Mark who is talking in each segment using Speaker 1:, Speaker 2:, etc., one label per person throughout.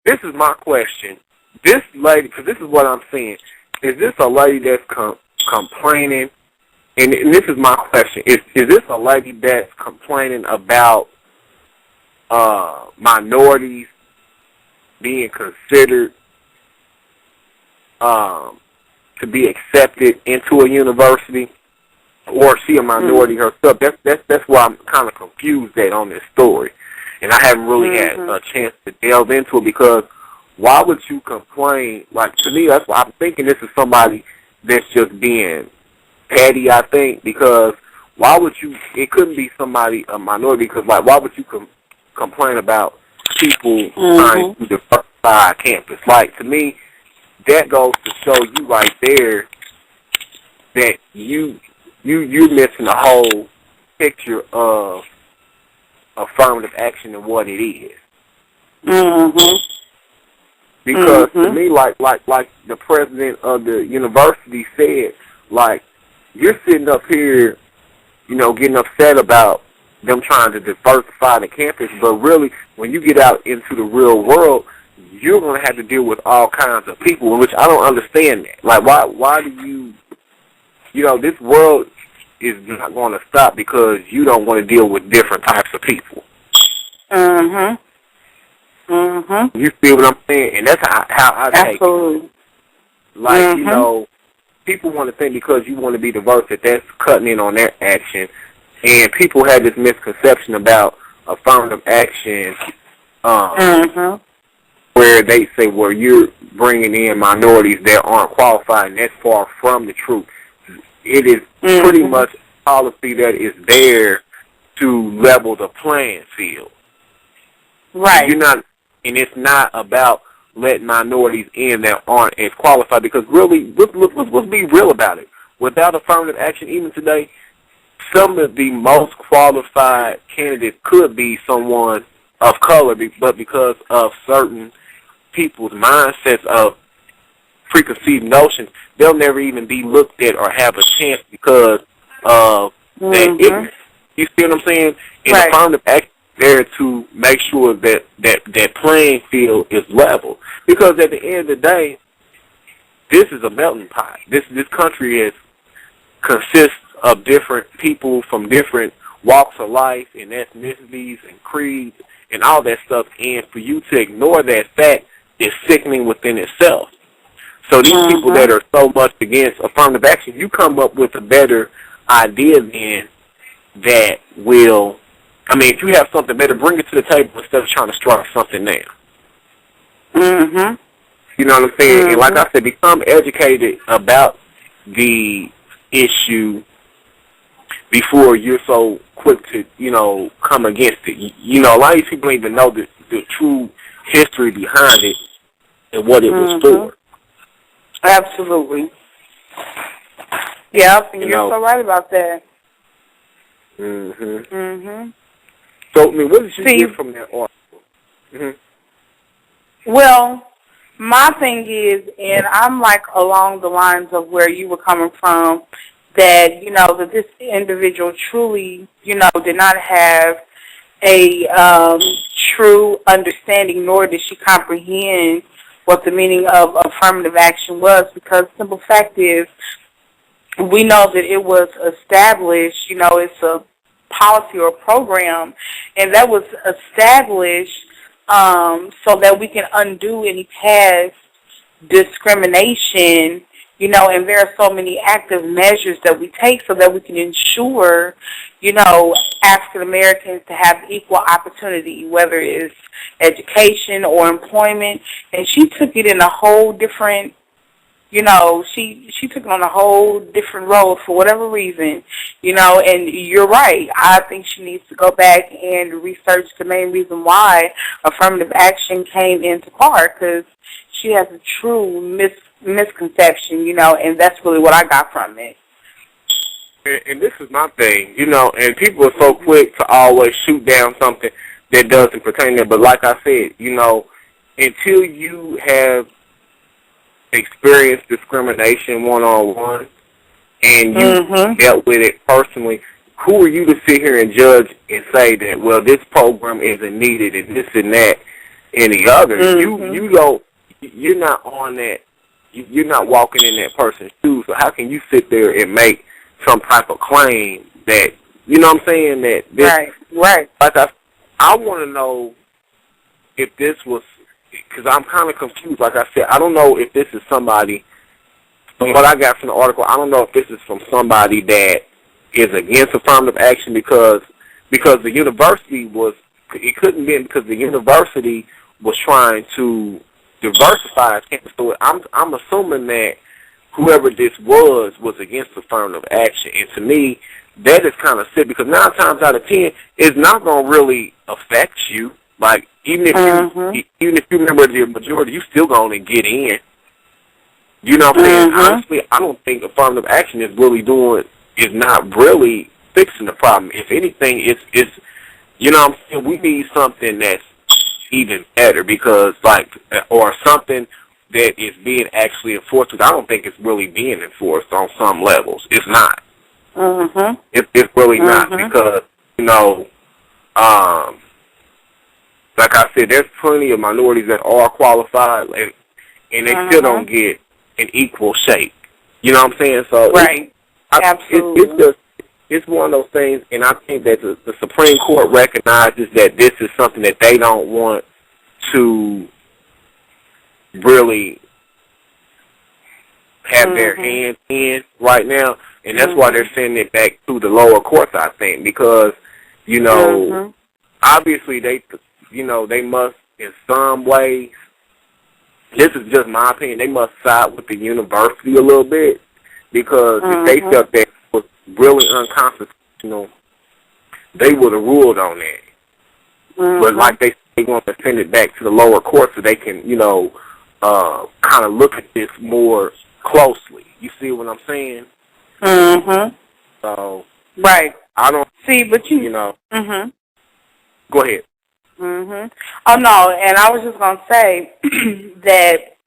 Speaker 1: this is my question. This lady, because this is what I'm saying, is this a lady that's complaining? And this is my question. Is this a lady that's complaining about minorities being considered to be accepted into a university, or is she a minority herself? That's why I'm kind of confused on this story, and I haven't really had a chance to delve into it, because why would you complain? Like, to me, that's why I'm thinking this is somebody that's just being petty, I think, because why would you, it couldn't be somebody, a minority, because, like, why would you complain about people trying to diversify a campus? Like, to me, that goes to show you right there that you're missing the whole picture of affirmative action and what it is. Because to me, like the president of the university said, like, you're sitting up here, getting upset about them trying to diversify the campus, but really, when you get out into the real world, you're going to have to deal with all kinds of people, which I don't understand that. Like, why do you, this world is not going to stop because you don't want to deal with different types of people. You see what I'm saying? And that's how I take it. Like, people want to think because you want to be diverse that that's cutting in on their action. And people have this misconception about affirmative action where they say, well, you're bringing in minorities that aren't qualified, and that's far from the truth. It is pretty much a policy that is there to level the playing field.
Speaker 2: Right.
Speaker 1: And it's not about letting minorities in that aren't as qualified, because really, let's be real about it. Without affirmative action, even today, some of the most qualified candidates could be someone of color, but because of certain people's mindsets of preconceived notions, they'll never even be looked at or have a chance because of that ignorance. You see what I'm saying? And affirmative action there to make sure that playing field is level. Because at the end of the day, this is a melting pot. This country consists of different people from different walks of life and ethnicities and creeds and all that stuff. And for you to ignore that fact is sickening within itself. So these people that are so much against affirmative action, you come up with a better idea then that will, if you have something better, bring it to the table instead of trying to strike something down. You know what I'm saying? And like I said, become educated about the issue before you're so quick to, come against it. A lot of these people don't even know the true history behind it and what it was for.
Speaker 2: Absolutely. Yeah, and you're so right about that.
Speaker 1: So, what did you get from that article?
Speaker 2: Well, my thing is, and I'm like along the lines of where you were coming from, that, that this individual truly, did not have a true understanding, nor did she comprehend what the meaning of affirmative action was, because the simple fact is, we know that it was established, it's a policy or program, and that was established so that we can undo any past discrimination, and there are so many active measures that we take so that we can ensure, African Americans to have equal opportunity, whether it's education or employment. And she took it in a whole different, she took it on a whole different road for whatever reason, and you're right. I think she needs to go back and research the main reason why affirmative action came into part, because she has a true misconception, and that's really what I got from it.
Speaker 1: And this is my thing, and people are so quick to always shoot down something that doesn't pertain to them. But like I said, until you have experienced discrimination one-on-one and you dealt with it personally, who are you to sit here and judge and say that, well, this program isn't needed and this and that? any other. You're not on that. You're not walking in that person's shoes. So how can you sit there and make some type of claim that, you know what I'm saying, that this,
Speaker 2: right.
Speaker 1: Like I want to know if this was, because I'm kind of confused. Like I said, I don't know if this is somebody, from what I got from the article, I don't know if this is from somebody that is against affirmative action because the university was, it couldn't be because the university was trying to diversify its campus. So I'm assuming that whoever this was against affirmative action. And to me, that is kind of sick because 9 times out of 10, it's not going to really affect you. Like, even if you remember the majority, you still going to get in. You know what I'm saying? Honestly, I don't think affirmative action is not really fixing the problem. If anything, it's you know what I'm saying, we need something that's even better because, like, or something that is being actually enforced. I don't think it's really being enforced on some levels. It's not. It's really not because, you know, like I said, there's plenty of minorities that are qualified and they still don't get an equal shake. You know what I'm saying? So
Speaker 2: Absolutely.
Speaker 1: It's one of those things, and I think that the Supreme Court recognizes that this is something that they don't want to really have their hands in right now, and that's why they're sending it back to the lower courts, I think, because, you know, obviously they must, in some ways, this is just my opinion, they must side with the university a little bit, because if they felt that was really unconstitutional, they would have ruled on that. But like they want to send it back to the lower court so they can, you know, kind of look at this more closely. You see what I'm saying? So I don't
Speaker 2: see, but
Speaker 1: you know. Go ahead.
Speaker 2: Oh no, and I was just gonna say that,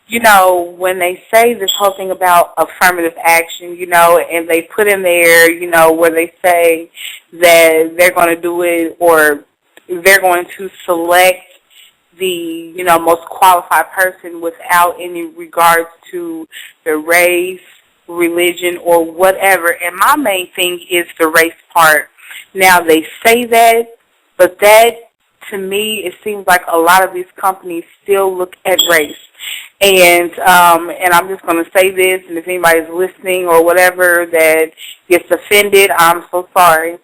Speaker 2: you know, when they say this whole thing about affirmative action, you know, and they put in there, you know, where they say that they're going to do it or they're going to select the, you know, most qualified person without any regards to their race, religion, or whatever. And my main thing is the race part. Now, they say that, but that, to me, it seems like a lot of these companies still look at race. And I'm just going to say this, and if anybody's listening or whatever that gets offended, I'm so sorry.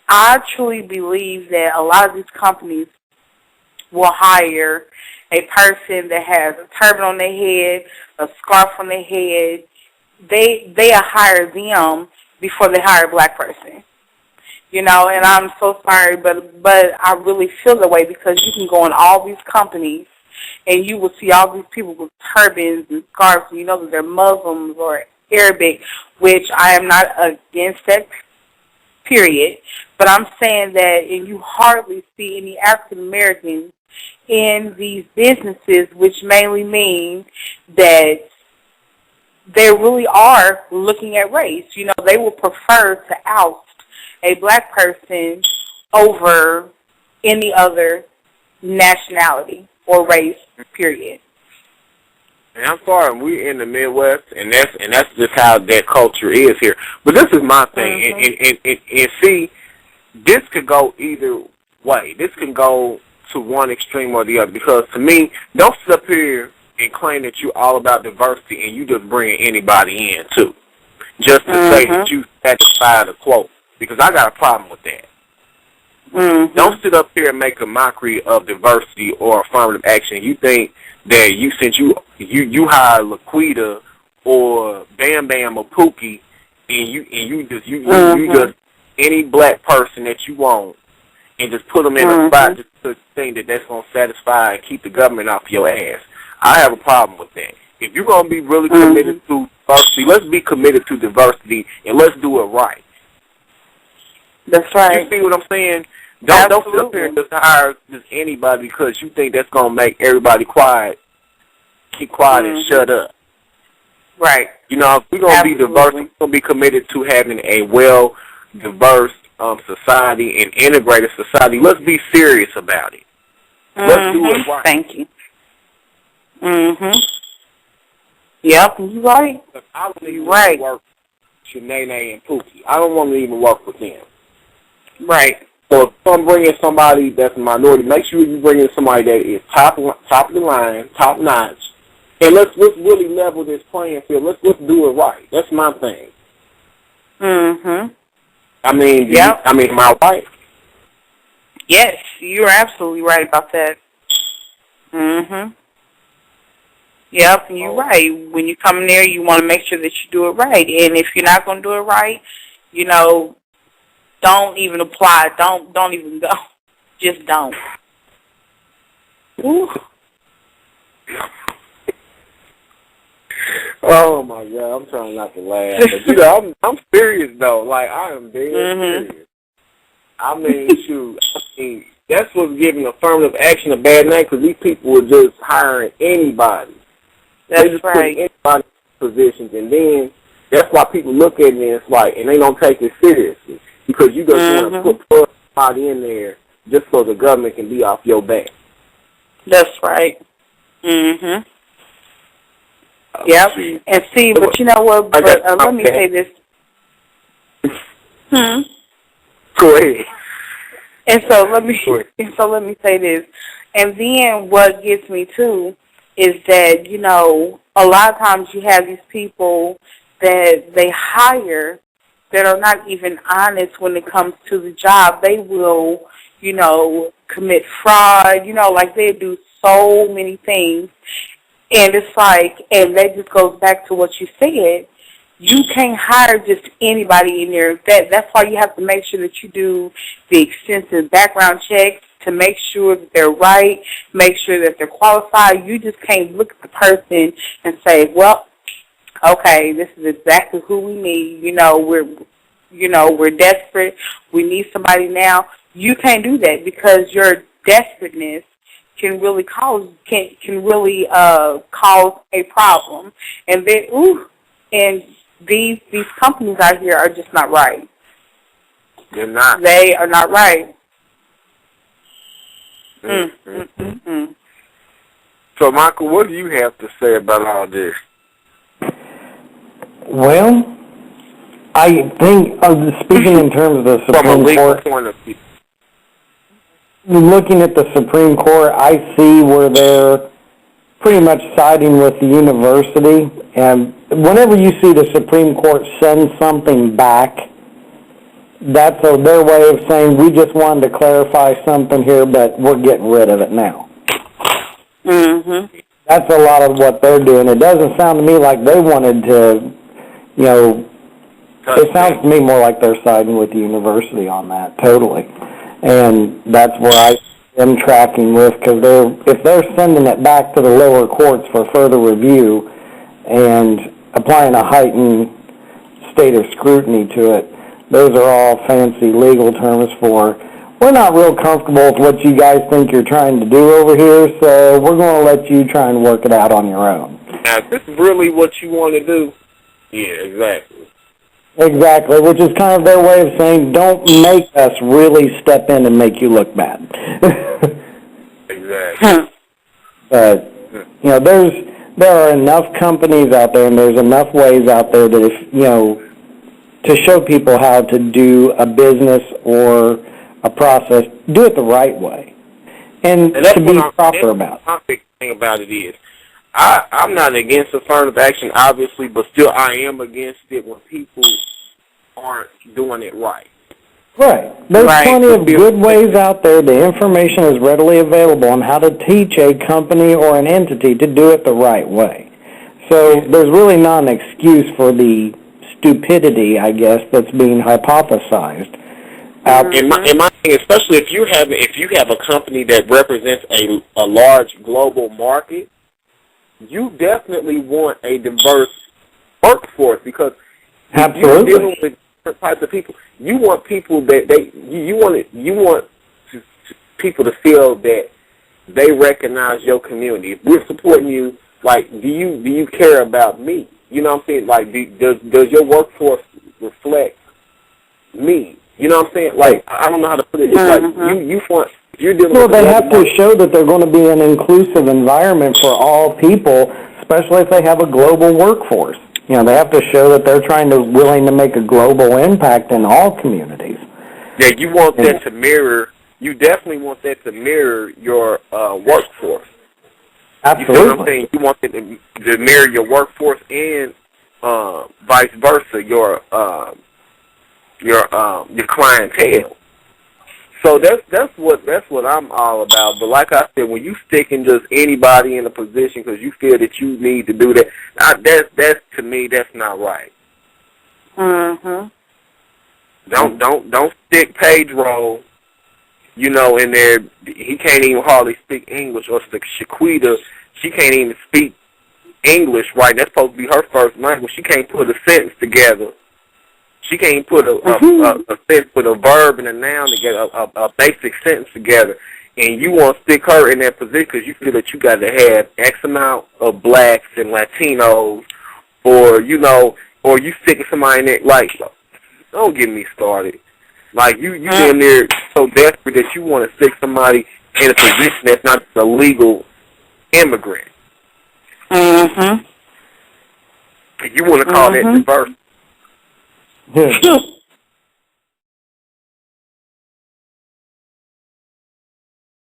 Speaker 2: I truly believe that a lot of these companies will hire a person that has a turban on their head, a scarf on their head. They'll hire them before they hire a black person. You know, and I'm so sorry, but I really feel the way because you can go in all these companies and you will see all these people with turbans and scarves, and you know that they're Muslims or Arabic, which I am not against that, period. But I'm saying that, and you hardly see any African Americans in these businesses, which mainly means that they really are looking at race. You know, they will prefer to oust a black person over any other nationality or race, period.
Speaker 1: And I'm sorry, we're in the Midwest, and that's just how that culture is here. But this is my thing, and see, this could go either way. This can go to one extreme or the other, because to me, don't sit up here and claim that you're all about diversity and you just bring anybody in, too, just to say that you satisfy the quote, because I got a problem with that. Don't sit up here and make a mockery of diversity or affirmative action. You think that since you hire Laquita or Bam Bam or Pookie, and you just any black person that you want, and just put them in a spot just to think that that's going to satisfy and keep the government off your ass. I have a problem with that. If you're going to be really committed to diversity, let's be committed to diversity and let's do it right.
Speaker 2: That's right.
Speaker 1: You see what I'm saying? Don't sit up here and just hire just anybody because you think that's going to make everybody quiet, keep quiet and shut up.
Speaker 2: Right.
Speaker 1: You know, if we're going to be diverse, we're going to be committed to having a well-diverse society and integrated society. Let's be serious about it. Let's do it right.
Speaker 2: Thank you. Yep, you're right.
Speaker 1: I don't even want to work with Shanae and Pookie. I don't want to even work with them.
Speaker 2: Right.
Speaker 1: So if I'm bringing somebody that's a minority, make sure you bring in somebody that is top of the line, top notch, and let's really level this playing field. Let's do it right. That's my thing. I mean, am I right?
Speaker 2: Yes, you're absolutely right about that. Yep, and you're right. When you come in there, you want to make sure that you do it right. And if you're not going to do it right, you know, don't even apply. Don't even go. Just don't.
Speaker 1: Ooh. Oh my God, I'm trying not to laugh. But, you know, I'm serious though. Like, I am dead serious. I mean, shoot. That's what's giving affirmative action a bad name, because these people are just hiring anybody.
Speaker 2: That's
Speaker 1: they just put anybody in positions, and then that's why people look at it and it's like, and they don't take it seriously, because you just want to put somebody in there just so the government can be off your back.
Speaker 2: That's right. Yep. And see, but you know what? But let me say this.
Speaker 1: Go ahead.
Speaker 2: And so let me say this. And then what gets me too is that, you know, a lot of times you have these people that they hire that are not even honest when it comes to the job. They will, you know, commit fraud, you know, like they do so many things. And it's like, and that just goes back to what you said. You can't hire just anybody in there. That's why you have to make sure that you do the extensive background checks to make sure that they're right, make sure that they're qualified. You just can't look at the person and say, well, okay, this is exactly who we need. We're desperate. We need somebody now. You can't do that, because your desperateness can really cause a problem. And then these companies out here are just not right.
Speaker 1: They're not.
Speaker 2: They are not right.
Speaker 1: So, Michael, what do you have to say about all this?
Speaker 3: Well, I think, speaking in terms of the Supreme Court,
Speaker 1: point of view.
Speaker 3: Looking at the Supreme Court, I see where they're pretty much siding with the university. And whenever you see the Supreme Court send something back, that's their way of saying, we just wanted to clarify something here, but we're getting rid of it now. That's a lot of what they're doing. It doesn't sound to me like they wanted to, you know, it sounds to me more like they're siding with the university on that, totally. And that's where I am tracking with, because if they're sending it back to the lower courts for further review and applying a heightened state of scrutiny to it, those are all fancy legal terms for, we're not real comfortable with what you guys think you're trying to do over here, so we're going to let you try and work it out on your own.
Speaker 1: Now, is this really what you want to do? Yeah, exactly.
Speaker 3: Exactly, which is kind of their way of saying, don't make us really step in and make you look bad.
Speaker 1: Exactly.
Speaker 3: But, you know, there are enough companies out there and there's enough ways out there that if, you know, to show people how to do a business or a process, do it the right way. And to be proper about it.
Speaker 1: My big thing about it is, I'm not against affirmative action, obviously, but still I am against it when people aren't doing it right.
Speaker 3: Right. There's plenty of good ways out there. The information is readily available on how to teach a company or an entity to do it the right way. So there's really not an excuse for the stupidity, I guess, that's being hypothesized.
Speaker 1: In my thing, especially if you have a company that represents a large global market, you definitely want a diverse workforce, because if you're dealing with different types of people, you want people that you want people to feel that they recognize your community. If we're supporting you, like, do you care about me? You know what I'm saying? Like, does your workforce reflect me? You know what I'm saying? Like, I don't know how to put it. It's like you want You're dealing
Speaker 3: Well,
Speaker 1: with
Speaker 3: they
Speaker 1: another
Speaker 3: have to show that they're going to be an inclusive environment for all people, especially if they have a global workforce. You know, they have to show that they're willing to make a global impact in all communities.
Speaker 1: Yeah, you want that to mirror. You definitely want that to mirror your workforce.
Speaker 3: Absolutely.
Speaker 1: You see what I'm saying? You want it to mirror your workforce and vice versa, your clientele. So that's what I'm all about. But like I said, when you sticking just anybody in a position because you feel that you need to do that, that's to me that's not right.
Speaker 2: Mhm.
Speaker 1: Don't stick Pedro, you know, in there. He can't even hardly speak English, or Shaquita, she can't even speak English right. That's supposed to be her first language. She can't put a sentence together. She can't put a sentence with a verb and a noun together, a basic sentence together. And you want to stick her in that position because you feel that you got to have X amount of blacks and Latinos, or, you know, or you sticking somebody in there, like, don't get me started. Like, you in there so desperate that you want to stick somebody in a position that's not a legal immigrant.
Speaker 2: Mhm.
Speaker 1: You want to call that diverse.
Speaker 3: Yeah.